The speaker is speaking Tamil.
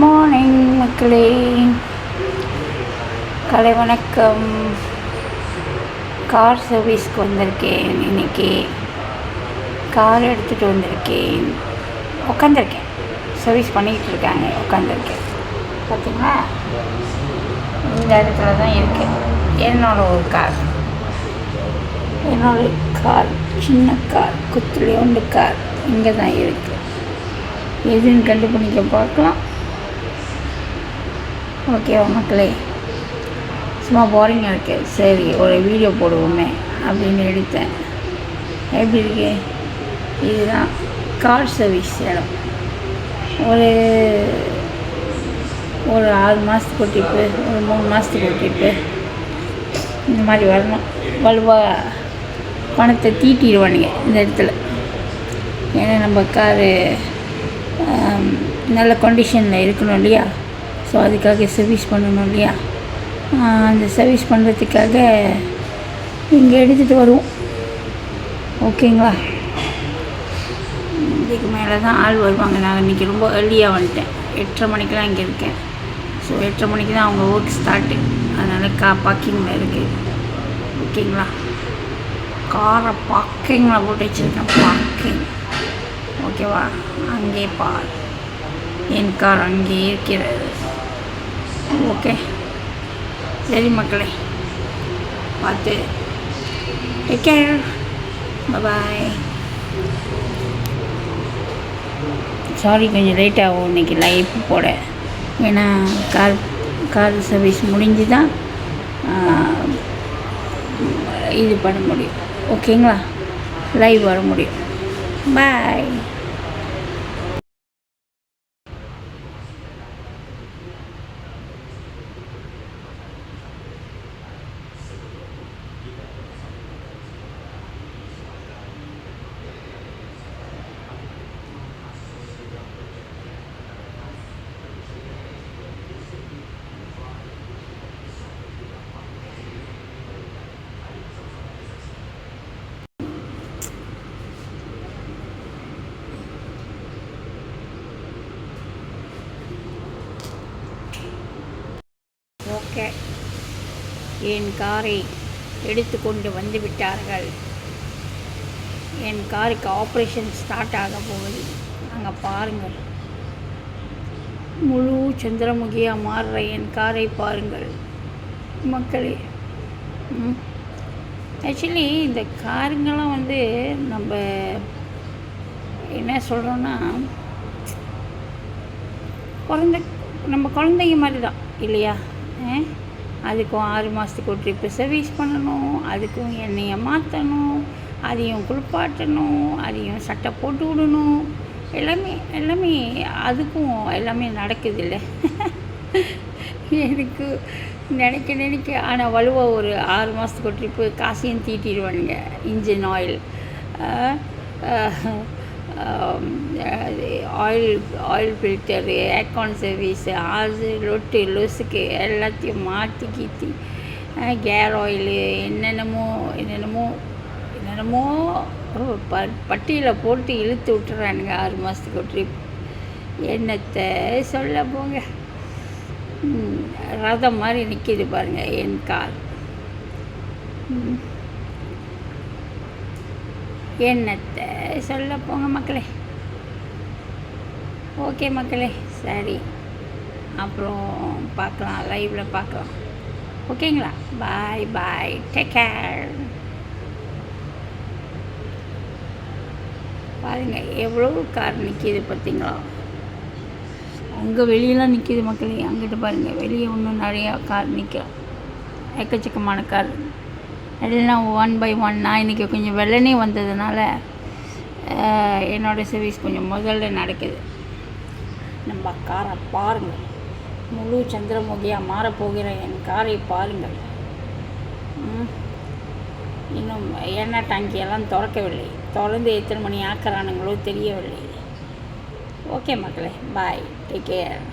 மார்னிங் மக்களே, கலை வணக்கம். கார் சர்வீஸ்க்கு வந்திருக்கேன். இன்றைக்கி கார் எடுத்துகிட்டு வந்திருக்கேன். உட்காந்துருக்கேன், சர்வீஸ் பண்ணிக்கிட்டு இருக்காங்க. உட்காந்துருக்கேன். பார்த்திங்களா, இந்த இடத்துல தான் இருக்குது என்னோடய கார். சின்ன கார், குத்துலேயோண்டு கார் இங்கே தான் இருக்குது. எதுன்னு கண்டுபிடிக்க பார்க்கலாம். ஓகேவா மக்களே, சும்மா போரிங்காக இருக்குது, சரி ஒரு வீடியோ போடுவோமே அப்படின்னு எடுத்தேன். எப்படி இருக்கு? இதுதான் கார் சர்வீஸ் இடம். ஒரு 6 மாதத்துக்கு ஒரு ட்ரிப்பு, ஒரு 3 மாதத்துக்கு ஒரு ட்ரிப்பு இந்த மாதிரி வரணும். வலுவாக பணத்தை தீட்டிடுவானுங்க இந்த இடத்துல. ஏன்னா நம்ம காரு நல்ல கண்டிஷனில் இருக்கணும் இல்லையா? ஸோ அதுக்காக சர்வீஸ் பண்ணணும் இல்லையா? அந்த சர்வீஸ் பண்ணுறதுக்காக இங்கே எடுத்துகிட்டு வருவோம். ஓகேங்களா? இதுக்கு மேலே தான் ஆள் வருவாங்க. நான் இன்றைக்கி ரொம்ப ஏர்லியாக வந்துட்டேன். 8:30 மணிக்கெலாம் இங்கே இருக்கேன். ஸோ 8:30 மணிக்கு தான் அவங்க ஒர்க் ஸ்டார்ட்டு. அதனால் பார்க்கிங்கில் இருக்குது. ஓகேங்களா? காரை பார்க்கிங்கில் போட்டு வச்சுருக்கேன். பார்க்கிங் ஓகேவா? அங்கே பார், என் கார் அங்கே இருக்கிறது. ஓகே, சரி மக்களே, பார்த்து டேக் கேர், பாய். சாரி, கொஞ்சம் லேட் ஆகும் இன்றைக்கி லைவ் போட. ஏன்னா கார் சர்வீஸ் முடிஞ்சு தான் இது பண்ண முடியும். ஓகேங்களா? லைவ் வர முடியும். பாய். ஓகே, என் காரை எடுத்து கொண்டு வந்து விட்டார்கள். என் காருக்கு ஆப்ரேஷன் ஸ்டார்ட் ஆக போகுது. அங்கே பாருங்கள், முழு சந்திரமுகியாக மாறுற என் காரை பாருங்கள் மக்களே. ஆக்சுவலி இந்த காருங்கெல்லாம் நம்ம என்ன சொல்கிறோன்னா, நம்ம குழந்தைங்க மாதிரி தான் இல்லையா? அதுக்கும் 6 மாதத்துக்கு ஒரு ட்ரிப்பு சர்வீஸ் பண்ணணும், அதுக்கும் எண்ணெயை மாற்றணும், அதையும் குளிப்பாட்டணும், அதையும் சட்டை போட்டு விடணும், எல்லாமே அதுக்கும் எல்லாமே நடக்குது இல்லை? எனக்கு நினைக்க ஆனால் வலுவாக ஒரு 6 மாதத்துக்கு ஒரு ட்ரிப்பு காசையும் தீட்டிடுவானுங்க. Engine oil, oil filter, aircon service, ஆசு லொட்டு லொசுக்கு எல்லாத்தையும் மாற்றி கீற்றி, கேர் ஆயிலு, என்னென்னமோ பட்டியில் போட்டு இழுத்து விட்டுறானுங்க 6 மாதத்துக்கு ஒரு ட்ரிப். என்னத்தை சொல்ல போங்க, ரதம் மாதிரி நிற்கிது பாருங்கள் என் கார். என்னத்தை சொல்ல போங்க மக்களே. ஓகே மக்களே, சரி, அப்புறம் பார்க்கலாம், லைவில் பார்க்கலாம். ஓகேங்களா? பாய், டேக் கேர். பாருங்கள் எவ்வளோ கார் நிற்கிது பார்த்தீங்களா? அங்கே வெளியெல்லாம் நிற்கிது மக்களே. அங்கிட்டு பாருங்கள், வெளியே இன்னும் நிறையா கார் நிற்கும். எக்கச்சக்கமான கார் எல்லாம் 1 by 1. நான் இன்றைக்கி கொஞ்சம் வெள்ளனே வந்ததுனால என்னோடய சர்வீஸ் கொஞ்சம் முதல்ல நடக்குது. நம்ம காரை பாருங்கள், முழு சந்திரமுகியாக மாறப்போகிற என் காரை பாருங்கள். இன்னும் எண்ணெய் டாங்கியெல்லாம் திறக்கவில்லை. திறந்து எத்தனை மணி ஆக்குறானுங்களோ தெரியவில்லை. ஓகே மக்களே, பாய், டேக் கேர்.